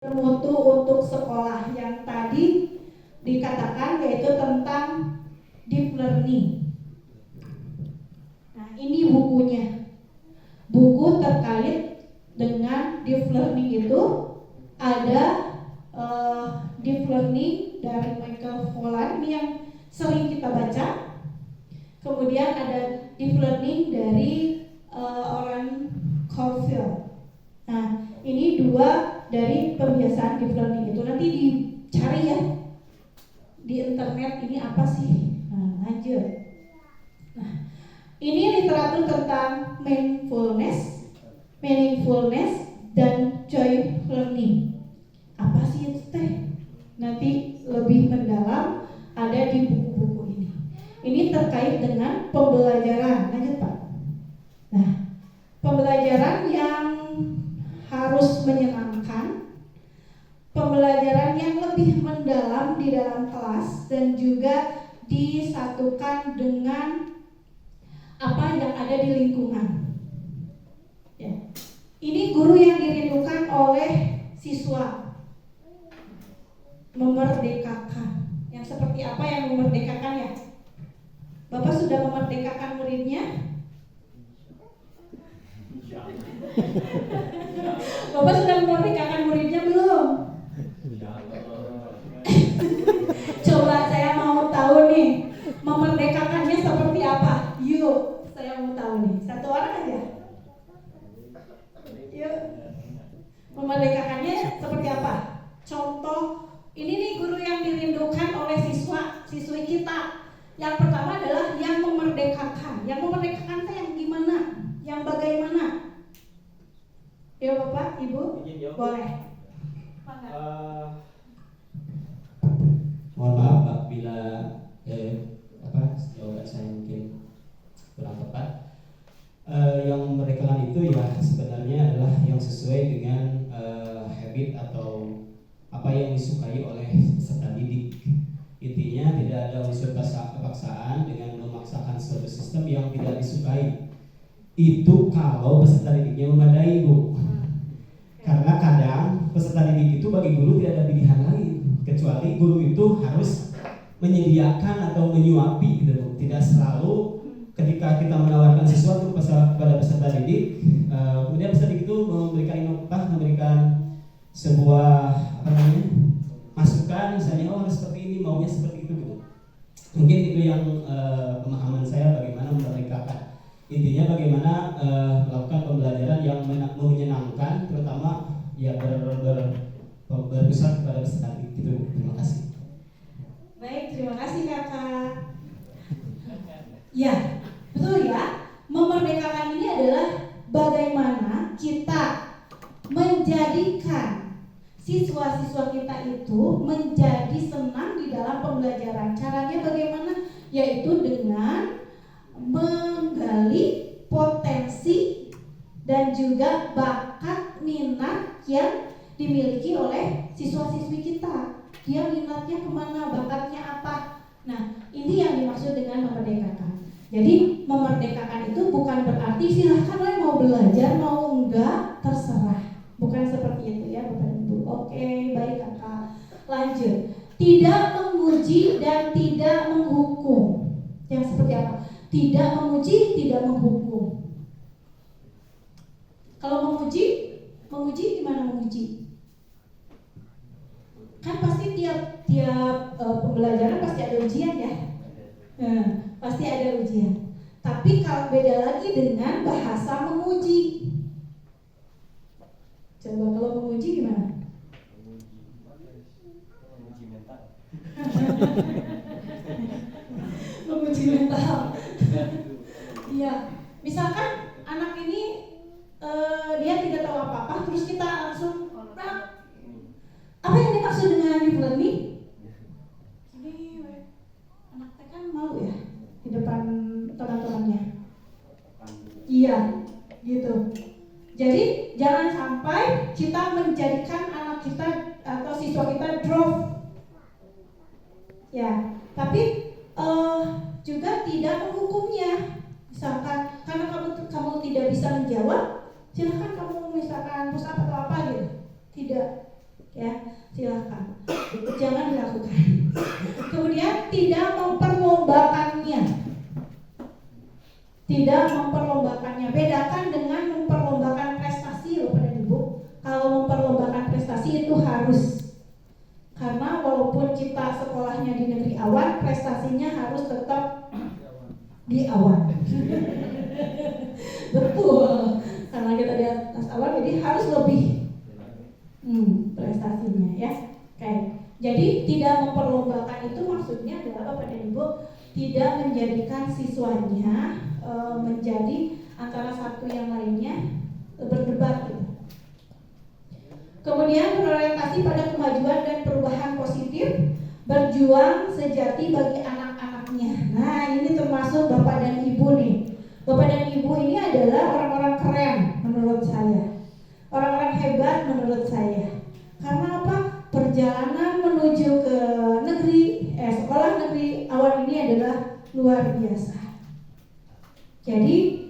bermutu untuk sekolah yang tadi dikatakan, yaitu tentang deep learning. Nah, ini bukunya. Buku terkait dengan deep learning itu ada deep learning dari Michael Pollan, ini yang sering kita baca. Kemudian ada deep learning dari Oren Corfield. Nah, ini dua dari pembiasaan deep learning itu. Nanti dicari ya di internet ini apa sih. Nah, lanjut. Nah, ini literatur tentang meaningfulness dan joy learning. Apa sih itu teh? Nanti lebih mendalam ada di buku-buku ini. Ini terkait dengan pembelajaran. Lanjut Pak. Nah, pembelajaran yang harus menyenangkan, pembelajaran yang lebih mendalam di dalam kelas, dan juga disatukan dengan apa yang ada di lingkungan. Ya. Ini guru yang dirindukan oleh siswa, memerdekakan. Yang seperti apa yang memerdekakan ya? Bapak sudah memerdekakan muridnya? Bapak sudah memerdekakan muridnya belum? Coba saya mau tahu nih, memerdekakannya seperti apa? Yuk, saya mau tahu nih. Satu orang aja. Yuk. Memerdekakannya seperti apa? Contoh, ini nih guru yang dirindukan oleh siswi kita. Yang pertama adalah yang memerdekakan. Yang memerdekakan itu yang gimana? Yang bagaimana? Ya Bapak, Ibu, boleh. Mohon maaf apabila jawaban saya mungkin kurang tepat. Yang memerdekakan itu ya sebenarnya adalah yang sesuai dengan habit atau apa yang disukai oleh peserta didik. Intinya tidak ada unsur kepaksaan dengan memaksakan suatu sistem yang tidak disukai. Itu kalau peserta didiknya memadai, Bu. Karena kadang peserta didik itu bagi guru tidak ada pilihan lain kecuali guru itu harus menyediakan atau menyuapi gitu, Bu. Tidak selalu ketika kita menawarkan sesuatu kepada peserta didik, kemudian peserta didik itu memberikan sebuah masukan, misalnya harus seperti ini, maunya seperti itu gitu. Mungkin itu yang pemahaman saya bagaimana memerdekakan. Intinya bagaimana melakukan pembelajaran yang menyenangkan, terutama ya berpusat kepada peserta didik gitu. Terima kasih. Baik, terima kasih Kakak. Ya, betul ya. Memerdekakan ini adalah bagaimana kita menjadikan siswa-siswa kita itu menjadi senang di dalam pembelajaran. Caranya bagaimana? Yaitu dengan menggali potensi dan juga bakat minat yang dimiliki oleh siswa-siswi kita. Dia minatnya kemana, bakatnya apa. Nah, ini yang dimaksud dengan memerdekakan. Jadi memerdekakan itu bukan berarti silahkan mau belajar, mau enggak, terserah. Bukan seperti itu ya Bapak Ibu. Oke, baik Kakak. Lanjut. Tidak menguji dan tidak menghukum. Yang seperti apa? Tidak menguji, tidak menghukum. Kalau menguji gimana menguji? Kan pasti tiap pembelajaran pasti ada ujian ya. Pasti ada ujian. Tapi kalau beda lagi dengan bahasa menguji. Coba kalau menguji gimana? Menguji mental. Menguji mental. Iya, misalkan anak ini dia tidak tahu apa-apa, terus kita langsung apa yang dimaksud dengan deep learning? Ini anak TK kan malu ya di depan teman-temannya. Iya, gitu. Jadi jangan sampai kita menjadikan anak kita atau siswa kita drop. Ya, tapi juga tidak menghukumnya. Misalkan karena kamu tidak bisa menjawab, silakan kamu misalkan push up atau apa gitu. Tidak. ya, silakan. Jangan dilakukan. Kemudian tidak memperlombakannya. Tidak memperlombakannya. Bedakan dengan memperlombakan prestasi, Bapak dan Ibu. Kalau memperlombakan prestasi itu harus. Karena walaupun kita sekolahnya di negeri awan, prestasinya harus tetap di awan. Betul. Karena kita di atas awan, jadi harus lebih prestasinya ya. Oke. Jadi tidak memperlombakan itu maksudnya adalah Bapak dan Ibu tidak menjadikan siswanya menjadi antara satu yang lainnya berdebat gitu. Kemudian berorientasi pada kemajuan dan perubahan positif, berjuang sejati bagi anak-anaknya. Nah, ini termasuk Bapak dan Ibu nih. Bapak dan Ibu ini adalah orang-orang keren menurut saya. Orang-orang hebat menurut saya. Karena apa? Perjalanan menuju ke sekolah negeri awan ini adalah luar biasa. Jadi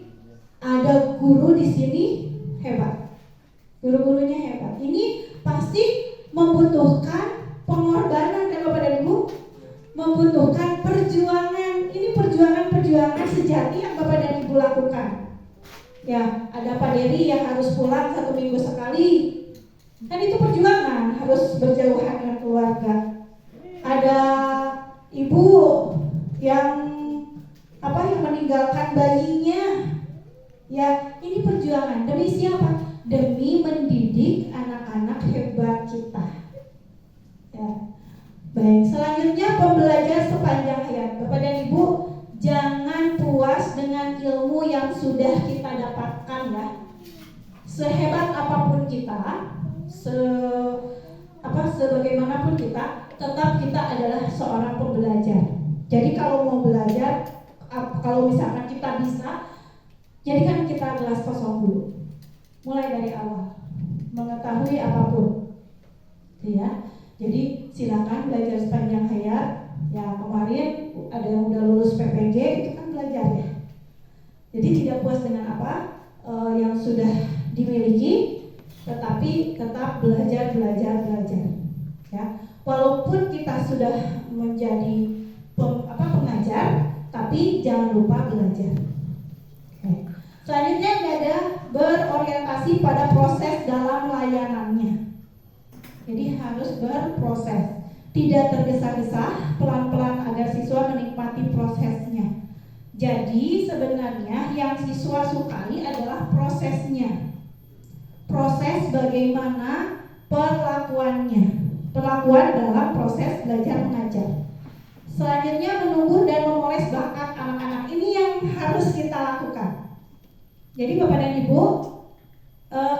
ada guru di sini hebat. Guru-gurunya hebat. Ini pasti membutuhkan pengorbanan kan Bapak dan Ibu? Membutuhkan perjuangan. Ini perjuangan sejati yang Bapak dan Ibu lakukan. Ya, ada Pak Dery yang harus pulang 1 minggu sekali. Kan itu perjuangan, harus berjauhan dengan keluarga. Ada ibu yang meninggalkan bayinya. Ya, ini perjuangan. Demi siapa? Demi mendidik anak-anak hebat kita. Ya. Baik, selanjutnya pembelajar sepanjang hayat. Bapak dan Ibu, jangan puas dengan ilmu yang sudah kita dapatkan ya. Sehebat apapun kita, sebagaimanapun kita, tetap kita adalah seorang pembelajar. Jadi kalau mau belajar, kalau misalkan kita bisa, jadikan kita gelas kosong dulu. Mulai dari awal, mengetahui apapun, ya. Jadi silakan belajar sepanjang hayat. Ya, kemarin ada yang udah lulus PPG, itu kan belajar ya. Jadi tidak puas dengan apa yang sudah dimiliki, tetapi tetap belajar. Ya, walaupun kita sudah menjadi pengajar, tapi jangan lupa belajar. Oke. Selanjutnya ada berorientasi pada proses dalam layanannya. Jadi harus berproses, tidak tergesa-gesa, pelan-pelan agar siswa menikmati prosesnya. Jadi sebenarnya yang siswa sukai adalah prosesnya. Proses bagaimana perlakuan dalam proses belajar mengajar. Selanjutnya menumbuh dan memoles bakat anak-anak. Ini yang harus kita lakukan. Jadi Bapak dan Ibu,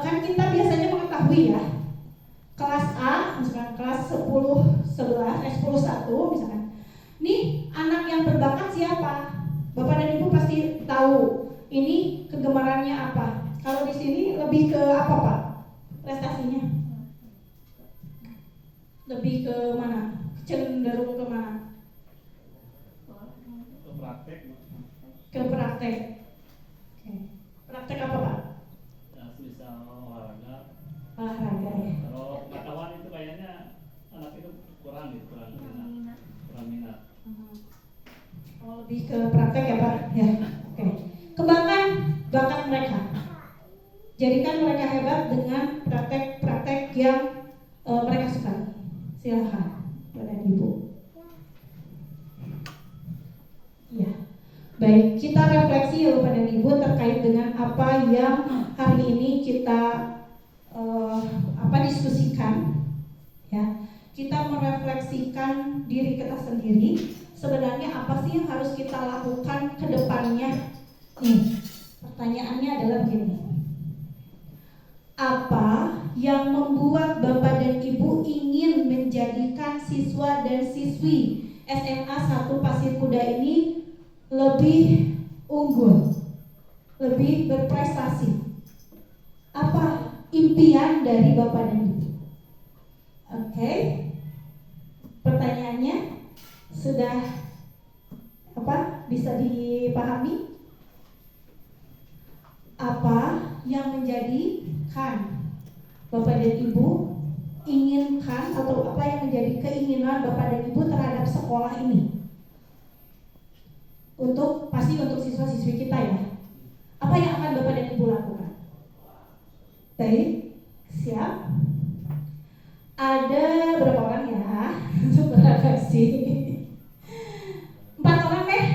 kan kita biasanya mengetahui ya, kelas A, misalkan kelas 10-1 misalkan. Nih anak yang berbakat siapa? Bapak dan Ibu pasti tahu ini kegemarannya apa. Kalau di sini lebih ke apa Pak? Prestasinya? Lebih ke mana? Cenderung ke mana? Ke praktek. Oke. Praktek apa Pak? Ya, misal olahraga. Olahraga ya. Kalau pengetahuan itu kayaknya anak itu kurang minat. Oh, lebih ke praktek ya Pak? Ya. Oke. Kembangkan bakat mereka. Jadikan mereka hebat dengan praktek-praktek yang mereka suka. Silakan, Bapak dan Ibu. Ya. Baik, kita refleksi ya Bapak dan Ibu terkait dengan apa yang hari ini kita diskusikan. Ya. Kita merefleksikan diri kita sendiri. Sebenarnya apa sih yang harus kita lakukan ke depannya? Nih, pertanyaannya adalah begini. Apa yang membuat Bapak dan Ibu ingin menjadikan siswa dan siswi SMA 1 Pasir Kuda ini lebih unggul, lebih berprestasi? Apa impian dari Bapak dan Ibu? Oke. Pertanyaannya sudah bisa dipahami? Apa yang menjadikan Bapak dan Ibu inginkan akan atau apa yang menjadi keinginan Bapak dan Ibu terhadap sekolah ini? Pasti untuk siswa-siswi kita ya. Apa yang akan Bapak dan Ibu lakukan? Baik, siap. Ada berapa orang ya untuk berefleksi? 4 orang deh.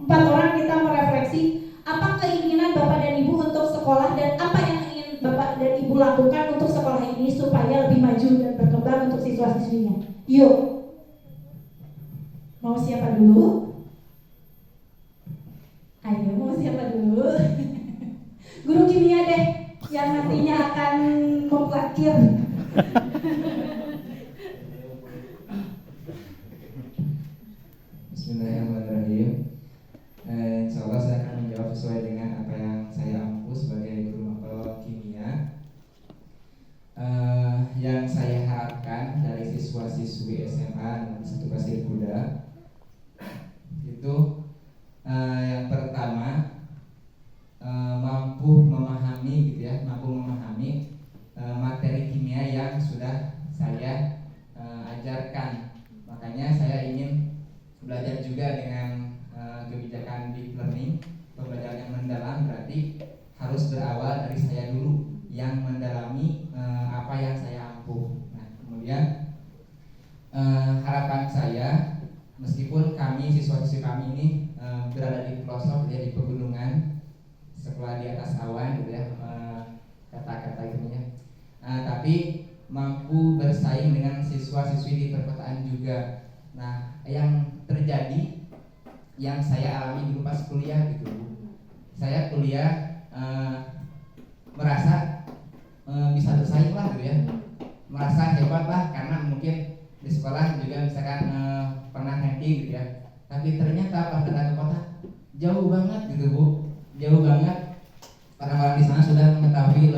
4 orang kita merefleksi apa keinginan Bapak dan Ibu untuk sekolah dan apa yang ingin Bapak dan Ibu lakukan untuk sekolah ini supaya lebih maju dan berkembang untuk siswa-siswinya. Yuk. Mau siapa dulu? Ayo, mau siapa dulu? Guru kimia deh yang nantinya akan memplakir. Bismillahirrahmanirrahim. Insya Allah saya akan menjawab sesuai dengan apa yang saya ampu sebagai guru mapel kimia. Yang saya harapkan dari siswa-siswi SMA 1 Pasir Kuda itu yang pertama mampu memahami gitu ya, materi kimia yang sudah saya ajarkan. Makanya saya ingin belajar juga dengan kebijakan deep learning, pembelajaran yang mendalam, berarti harus berawal dari saya dulu yang mendalami apa yang saya ampuh. Nah, kemudian harapan saya, meskipun kami siswa-siswi kami ini berada di pelosok ya, di pegunungan, sekolah di atas awan gitu ya, kata-kata gitu ya, tapi mampu bersaing dengan siswa-siswi di perkotaan juga. Nah, yang terjadi, yang saya alami dulu pas kuliah gitu, saya kuliah merasa bisa bersaing lah gitu ya, merasa hebat lah karena mungkin di sekolah juga misalkan pernah ranking gitu ya, tapi ternyata pas datang ke kota jauh banget gitu Bu, jauh banget. Orang-orang di sana sudah mengetahui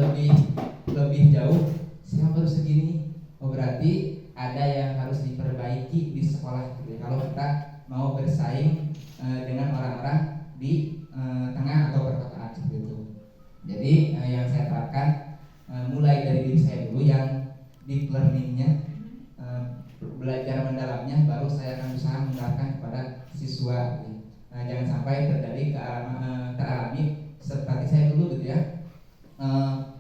lebih jauh, saya baru segini. Oh, berarti ada yang harus diperbaiki di sekolah gitu ya, kalau kita mau bersaing dengan orang-orang di tengah atau perkotaan seperti itu. Jadi yang saya terapkan mulai dari diri saya dulu yang deep learningnya, belajar mendalamnya, baru saya akan berusaha menerapkan kepada siswa gitu. Jangan sampai terjadi teralami seperti saya dulu gitu ya,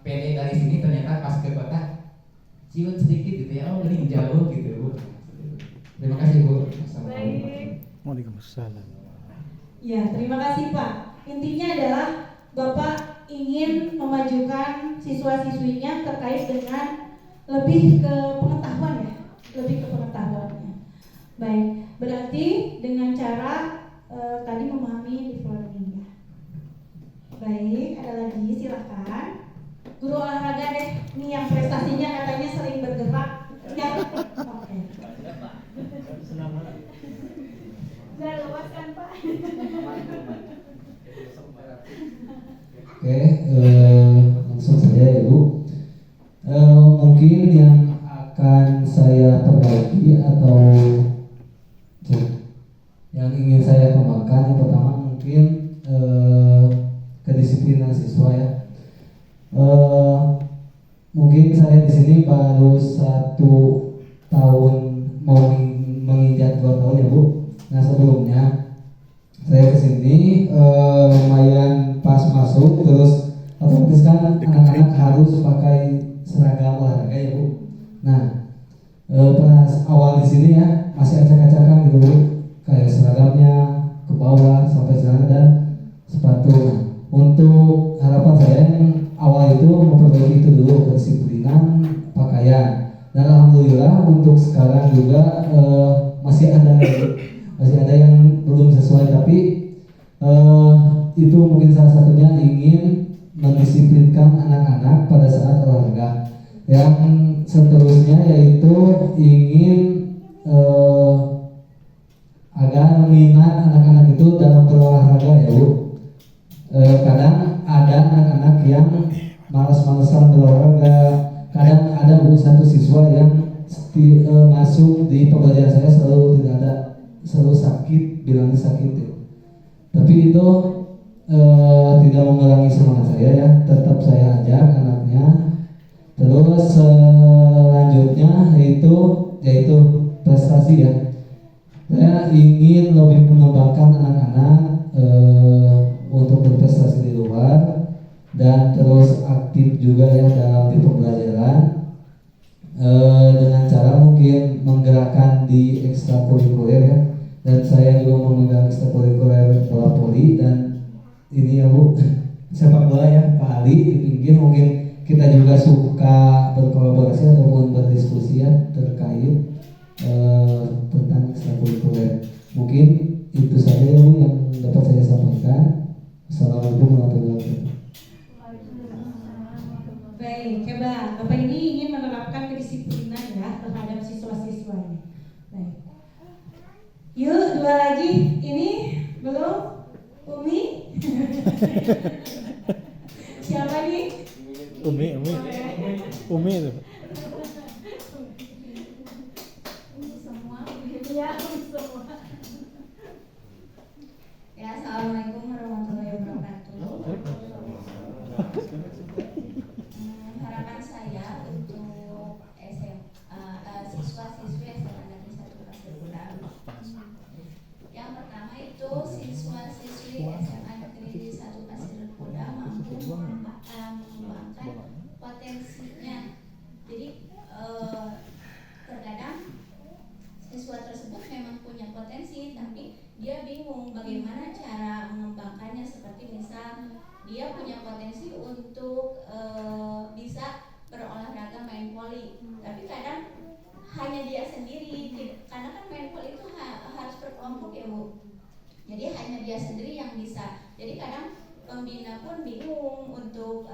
PD dari sini ternyata pas ke kota ciut sedikit gitu ya, oh ini jauh gitu Bu. Terima kasih Bu. Baik. Waalaikumsalam. Ya, terima kasih Pak. Intinya adalah Bapak ingin memajukan siswa-siswinya terkait dengan lebih ke pengetahuan ya, lebih ke pengetahuannya. Baik, berarti dengan cara tadi memahami deep learning ya. Baik, ada lagi silakan. Guru olahraga deh, ini yang prestasinya katanya sering bergerak. Ya, oke. Sudah luas kan Pak? Oke, langsung saja ya Bu. Mungkin yang akan saya perbaiki atau yang ingin saya kembangkan, yang pertama mungkin kedisiplinan siswa ya. Mungkin saya di sini baru 1 tahun mau menginjak 2 tahun ya Bu. Nah sebelumnya saya kesini lumayan pas masuk, terus otomatis kan anak-anak harus pakai seragam olahraga ya Bu. Nah pas awal di sini ya masih acak-acakan gitu Bu, kayak seragamnya ke bawah sampai celana dan sepatu. Untuk harapan saya yang awal itu memperbaiki itu dulu, kedisiplinan pakaian. Dan alhamdulillah untuk sekarang juga masih ada yang belum sesuai, tapi itu mungkin salah satunya ingin mendisiplinkan anak-anak pada saat olahraga. Yang seterusnya yaitu ingin agar minat anak-anak itu dalam berolahraga ya Bu. Kadang ada anak-anak yang malas-malasan berolahraga. Kadang ada Bu satu siswa yang masuk di pembelajaran saya selalu sakit, bilangnya sakit ya. Tapi itu tidak mengurangi semangat saya ya, tetap saya ajak anaknya. Terus selanjutnya yaitu prestasi ya. Saya ingin lebih mengembangkan anak-anak untuk berprestasi di luar dan terus aktif juga ya dalam di pembelajaran dengan cara mungkin menggerakkan di ekstrakurikuler ya. Dan saya juga memegang ekstrakurikuler bola voli dan ini ya Bu sepak bola ya Pak Ali di pinggir. Mungkin kita juga suka berkolaborasi ataupun berdiskusi ya terkait tentang ekstrakurikuler. Mungkin itu saja ya Bu yang dapat saya sampaikan. Assalamualaikum warahmatullahi wabarakatuh. Baik, coba Bapak ini ingin menerapkan kedisiplinan ya terhadap siswa-siswanya. Baik. Yuk, dua lagi. Ini belum? Umi? Siapa nih? Umi itu. Ya, assalamualaikum warahmatullahi wabarakatuh. Harapan saya untuk siswa-siswi SMA Negeri 1 Pasir Kuda. Yang pertama itu siswa-siswi SMA Negeri 1 Pasir Kuda mampu mengembangkan potensinya. Jadi terkadang siswa tersebut memang punya potensi, tapi dia bingung bagaimana cara mengembangkannya. Seperti misal dia punya potensi untuk bisa berolahraga main voli, tapi kadang hanya dia sendiri, karena kan main voli itu harus berkelompok ya Bu. Jadi hanya dia sendiri yang bisa. Jadi kadang pembina pun bingung untuk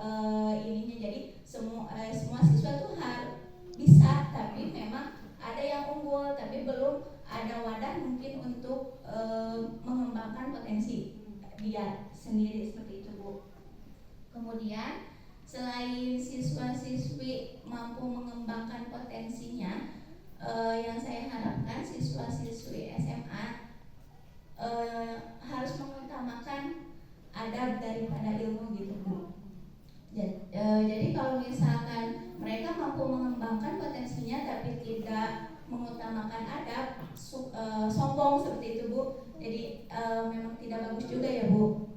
ininya. Jadi semua siswa tuh harus bisa, tapi memang ada yang unggul, tapi belum ada wadah mungkin untuk mengembangkan potensi dia sendiri, seperti itu Bu. Kemudian selain siswa-siswi mampu mengembangkan potensinya, yang saya harapkan siswa-siswi SMA harus mengutamakan adab daripada ilmu gitu Bu. Jadi kalau misalkan mereka mampu mengembangkan potensinya tapi tidak mengutamakan adab, sombong seperti itu Bu. Jadi memang tidak bagus juga ya Bu.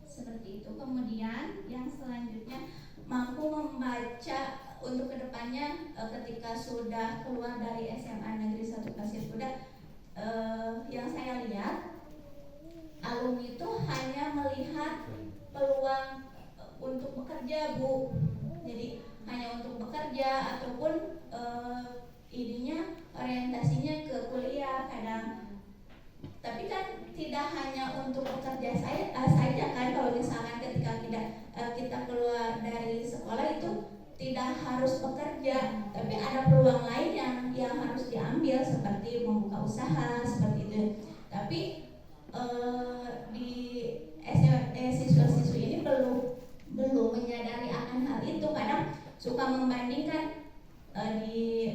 Seperti itu. Kemudian yang selanjutnya mampu membaca untuk kedepannya ketika sudah keluar dari SMA Negeri 1 Pasir Kuda. Yang saya lihat alumni itu hanya melihat peluang untuk bekerja Bu. Jadi hanya untuk bekerja ataupun ininya orientasinya ke kuliah kadang. Tapi kan tidak hanya untuk bekerja saja kan. Kalau misalkan ketika kita keluar dari sekolah itu tidak harus bekerja, tapi ada peluang lain yang harus diambil seperti membuka usaha seperti itu. Tapi di siswa-siswi ini belum menyadari akan hal itu. Kadang suka membandingkan di